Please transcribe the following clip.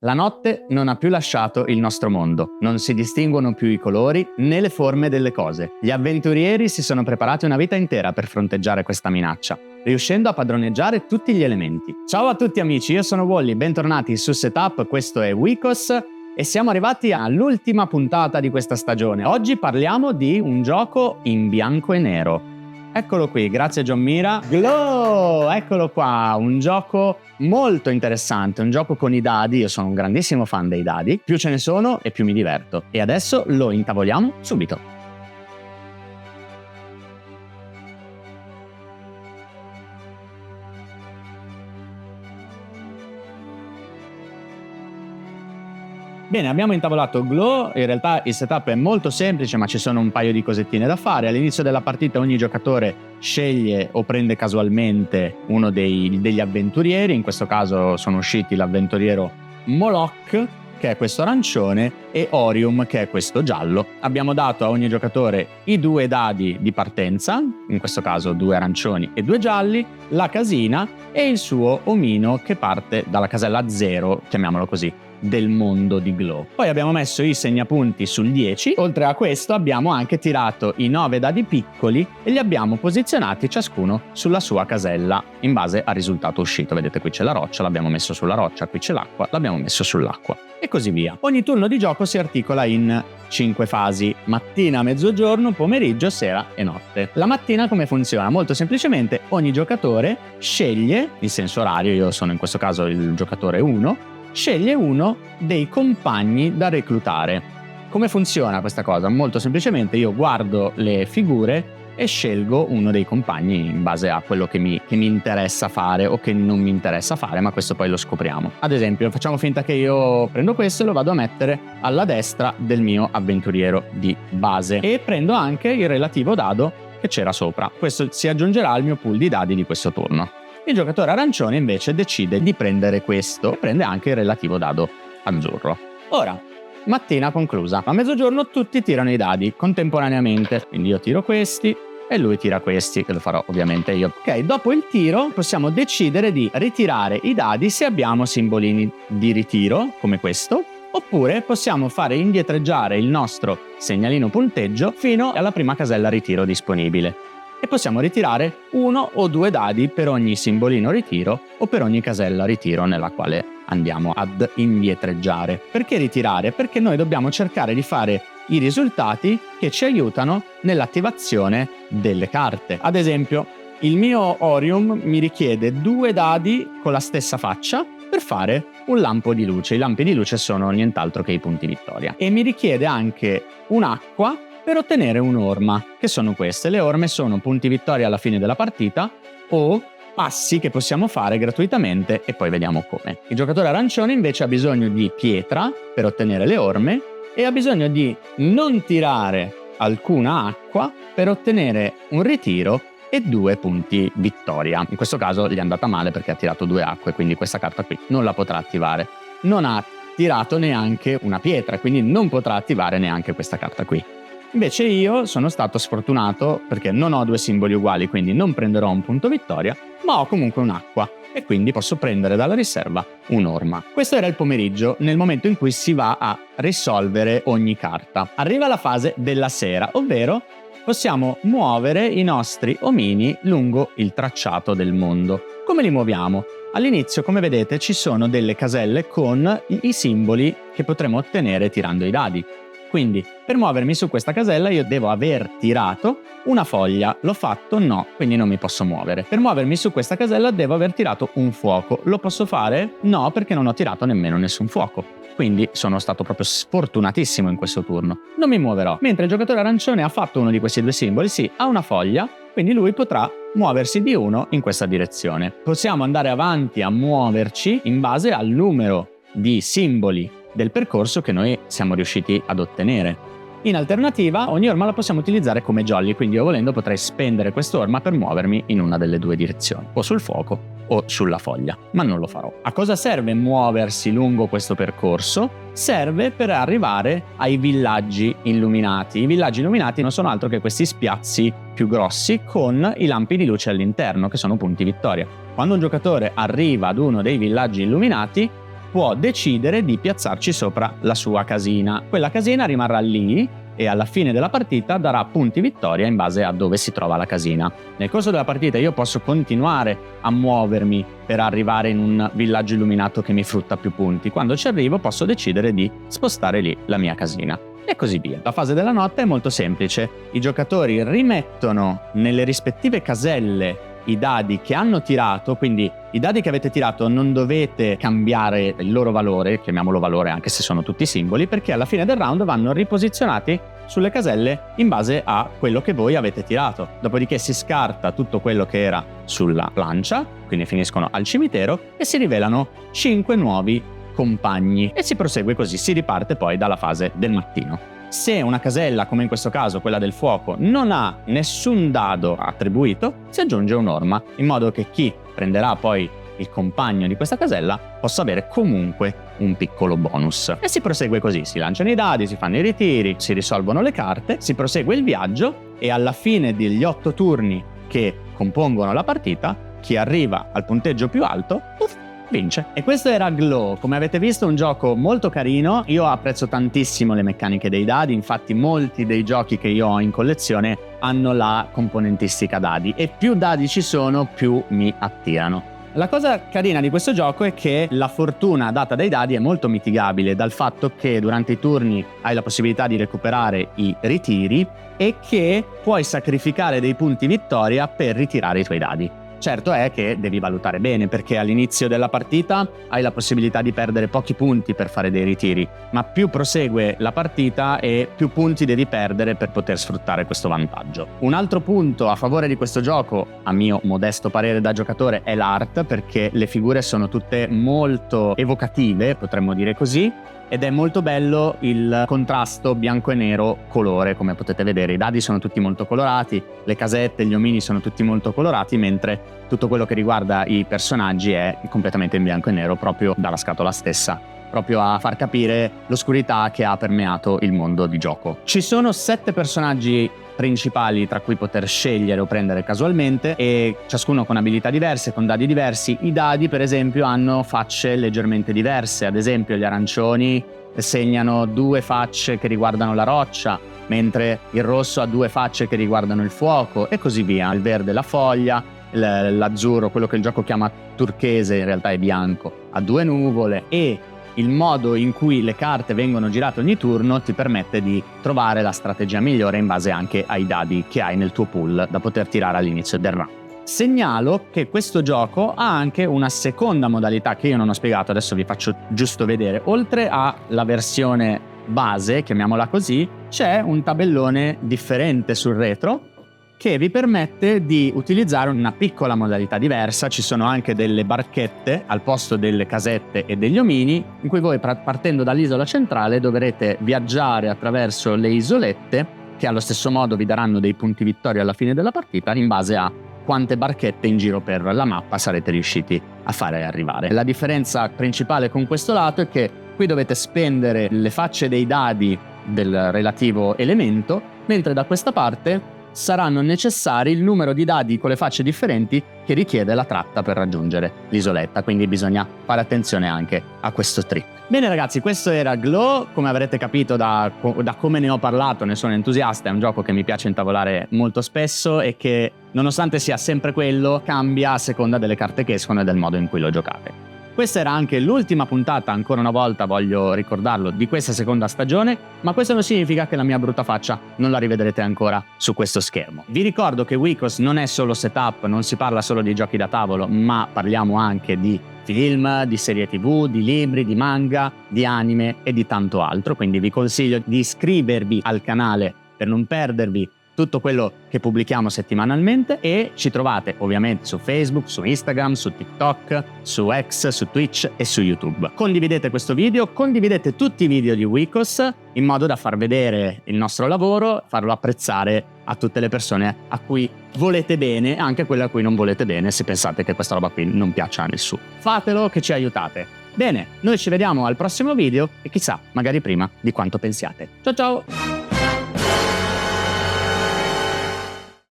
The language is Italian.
La notte non ha più lasciato il nostro mondo, non si distinguono più i colori né le forme delle cose. Gli avventurieri si sono preparati una vita intera per fronteggiare questa minaccia, riuscendo a padroneggiare tutti gli elementi. Ciao a tutti amici, io sono Wally, bentornati su Setup, questo è Wikos e siamo arrivati all'ultima puntata di questa stagione. Oggi parliamo di un gioco in bianco e nero. Eccolo qui, grazie John Mira. Glow! Eccolo qua, un gioco molto interessante, un gioco con i dadi. Io sono un grandissimo fan dei dadi, più ce ne sono e più mi diverto. E adesso lo intavoliamo subito. Bene, abbiamo intavolato Glow, in realtà il setup è molto semplice ma ci sono un paio di cosettine da fare. All'inizio della partita ogni giocatore sceglie o prende casualmente uno degli avventurieri, in questo caso sono usciti l'avventuriero Moloch, che è questo arancione, e Orium, che è questo giallo. Abbiamo dato a ogni giocatore i 2 dadi di partenza, in questo caso 2 arancioni e 2 gialli, la casina e il suo omino che parte dalla casella 0, chiamiamolo così, del mondo di Glow. Poi abbiamo messo i segnapunti sul 10. Oltre a questo abbiamo anche tirato i 9 dadi piccoli e li abbiamo posizionati ciascuno sulla sua casella in base al risultato uscito. Vedete, qui c'è la roccia, l'abbiamo messo sulla roccia, qui c'è l'acqua, l'abbiamo messo sull'acqua e così via. Ogni turno di gioco si articola in 5 fasi: mattina, mezzogiorno, pomeriggio, sera e notte. La mattina come funziona? Molto semplicemente ogni giocatore sceglie il senso orario, io sono in questo caso il giocatore 1, sceglie uno dei compagni da reclutare. Come funziona questa cosa? Molto semplicemente io guardo le figure e scelgo uno dei compagni in base a quello che mi interessa fare o che non mi interessa fare, ma questo poi lo scopriamo. Ad esempio, facciamo finta che io prendo questo e lo vado a mettere alla destra del mio avventuriero di base e prendo anche il relativo dado che c'era sopra. Questo si aggiungerà al mio pool di dadi di questo turno. Il giocatore arancione invece decide di prendere questo e prende anche il relativo dado azzurro. Ora, mattina conclusa. A mezzogiorno tutti tirano i dadi contemporaneamente, quindi io tiro questi e lui tira questi, che lo farò ovviamente io. Ok, dopo il tiro possiamo decidere di ritirare i dadi se abbiamo simbolini di ritiro, come questo, oppure possiamo fare indietreggiare il nostro segnalino punteggio fino alla prima casella ritiro disponibile. E possiamo ritirare 1 o 2 dadi per ogni simbolino ritiro o per ogni casella ritiro nella quale andiamo ad indietreggiare. Perché ritirare? Perché noi dobbiamo cercare di fare i risultati che ci aiutano nell'attivazione delle carte. Ad esempio, il mio Orium mi richiede 2 dadi con la stessa faccia per fare un lampo di luce. I lampi di luce sono nient'altro che i punti vittoria. E mi richiede anche un'acqua per ottenere un'orma, che sono queste. Le orme sono punti vittoria alla fine della partita o passi che possiamo fare gratuitamente e poi vediamo come. Il giocatore arancione invece ha bisogno di pietra per ottenere le orme e ha bisogno di non tirare alcuna acqua per ottenere un ritiro e 2 punti vittoria. In questo caso gli è andata male perché ha tirato 2 acque, quindi questa carta qui non la potrà attivare. Non ha tirato neanche una pietra, quindi non potrà attivare neanche questa carta qui. Invece io sono stato sfortunato perché non ho 2 simboli uguali, quindi non prenderò un punto vittoria, ma ho comunque un'acqua e quindi posso prendere dalla riserva un'orma. Questo era il pomeriggio, nel momento in cui si va a risolvere ogni carta. Arriva la fase della sera, ovvero possiamo muovere i nostri omini lungo il tracciato del mondo. Come li muoviamo? All'inizio, come vedete, ci sono delle caselle con i simboli che potremo ottenere tirando i dadi. Quindi, per muovermi su questa casella io devo aver tirato una foglia. L'ho fatto? No, quindi non mi posso muovere. Per muovermi su questa casella devo aver tirato un fuoco. Lo posso fare? No, perché non ho tirato nemmeno nessun fuoco. Quindi sono stato proprio sfortunatissimo in questo turno. Non mi muoverò. Mentre il giocatore arancione ha fatto uno di questi 2 simboli, sì, ha una foglia, quindi lui potrà muoversi di 1 in questa direzione. Possiamo andare avanti a muoverci in base al numero di simboli del percorso che noi siamo riusciti ad ottenere. In alternativa, ogni orma la possiamo utilizzare come jolly, quindi io volendo potrei spendere quest'orma per muovermi in una delle 2 direzioni, o sul fuoco o sulla foglia, ma non lo farò. A cosa serve muoversi lungo questo percorso? Serve per arrivare ai villaggi illuminati. I villaggi illuminati non sono altro che questi spiazzi più grossi con i lampi di luce all'interno, che sono punti vittoria. Quando un giocatore arriva ad uno dei villaggi illuminati, può decidere di piazzarci sopra la sua casina. Quella casina rimarrà lì e alla fine della partita darà punti vittoria in base a dove si trova la casina. Nel corso della partita io posso continuare a muovermi per arrivare in un villaggio illuminato che mi frutta più punti. Quando ci arrivo posso decidere di spostare lì la mia casina. E così via. La fase della notte è molto semplice. I giocatori rimettono nelle rispettive caselle i dadi che hanno tirato, quindi i dadi che avete tirato non dovete cambiare il loro valore, chiamiamolo valore anche se sono tutti simboli, perché alla fine del round vanno riposizionati sulle caselle in base a quello che voi avete tirato. Dopodiché si scarta tutto quello che era sulla plancia, quindi finiscono al cimitero e si rivelano 5 nuovi compagni e si prosegue così, si riparte poi dalla fase del mattino. Se una casella, come in questo caso quella del fuoco, non ha nessun dado attribuito, si aggiunge un'orma, in modo che chi prenderà poi il compagno di questa casella possa avere comunque un piccolo bonus. E si prosegue così, si lanciano i dadi, si fanno i ritiri, si risolvono le carte, si prosegue il viaggio e alla fine degli 8 turni che compongono la partita, chi arriva al punteggio più alto vince. E questo era Glow. Come avete visto, un gioco molto carino. Io apprezzo tantissimo le meccaniche dei dadi, infatti molti dei giochi che io ho in collezione hanno la componentistica dadi e più dadi ci sono più mi attirano. La cosa carina di questo gioco è che la fortuna data dai dadi è molto mitigabile dal fatto che durante i turni hai la possibilità di recuperare i ritiri e che puoi sacrificare dei punti vittoria per ritirare i tuoi dadi. Certo è che devi valutare bene, perché all'inizio della partita hai la possibilità di perdere pochi punti per fare dei ritiri, ma più prosegue la partita e più punti devi perdere per poter sfruttare questo vantaggio. Un altro punto a favore di questo gioco, a mio modesto parere da giocatore, è l'art, perché le figure sono tutte molto evocative, potremmo dire così, ed è molto bello il contrasto bianco e nero colore. Come potete vedere, i dadi sono tutti molto colorati, le casette, gli omini sono tutti molto colorati, mentre tutto quello che riguarda i personaggi è completamente in bianco e nero, proprio dalla scatola stessa, proprio a far capire l'oscurità che ha permeato il mondo di gioco. Ci sono 7 personaggi principali tra cui poter scegliere o prendere casualmente, e ciascuno con abilità diverse, con dadi diversi. I dadi, per esempio, hanno facce leggermente diverse. Ad esempio, gli arancioni segnano 2 facce che riguardano la roccia, mentre il rosso ha 2 facce che riguardano il fuoco, e così via. Il verde la foglia, l'azzurro, quello che il gioco chiama turchese, in realtà è bianco, ha 2 nuvole, e il modo in cui le carte vengono girate ogni turno ti permette di trovare la strategia migliore in base anche ai dadi che hai nel tuo pool da poter tirare all'inizio del round. Segnalo che questo gioco ha anche una seconda modalità che io non ho spiegato, adesso vi faccio giusto vedere. Oltre alla versione base, chiamiamola così, c'è un tabellone differente sul retro che vi permette di utilizzare una piccola modalità diversa. Ci sono anche delle barchette al posto delle casette e degli omini, in cui voi partendo dall'isola centrale dovrete viaggiare attraverso le isolette, che allo stesso modo vi daranno dei punti vittoria alla fine della partita in base a quante barchette in giro per la mappa sarete riusciti a fare arrivare. La differenza principale con questo lato è che qui dovete spendere le facce dei dadi del relativo elemento, mentre da questa parte saranno necessari il numero di dadi con le facce differenti che richiede la tratta per raggiungere l'isoletta, quindi bisogna fare attenzione anche a questo trick. Bene ragazzi, questo era Glow. Come avrete capito da come ne ho parlato, ne sono entusiasta. È un gioco che mi piace intavolare molto spesso e che, nonostante sia sempre quello, cambia a seconda delle carte che escono e del modo in cui lo giocate. Questa era anche l'ultima puntata, ancora una volta voglio ricordarlo, di questa seconda stagione, ma questo non significa che la mia brutta faccia non la rivedrete ancora su questo schermo. Vi ricordo che Wicos non è solo setup, non si parla solo di giochi da tavolo, ma parliamo anche di film, di serie TV, di libri, di manga, di anime e di tanto altro, quindi vi consiglio di iscrivervi al canale per non perdervi tutto quello che pubblichiamo settimanalmente, e ci trovate ovviamente su Facebook, su Instagram, su TikTok, su X, su Twitch e su YouTube. Condividete questo video, condividete tutti i video di Wicos in modo da far vedere il nostro lavoro, farlo apprezzare a tutte le persone a cui volete bene, anche quelle a cui non volete bene se pensate che questa roba qui non piaccia a nessuno. Fatelo, che ci aiutate. Bene, noi ci vediamo al prossimo video e chissà, magari prima di quanto pensiate. Ciao ciao!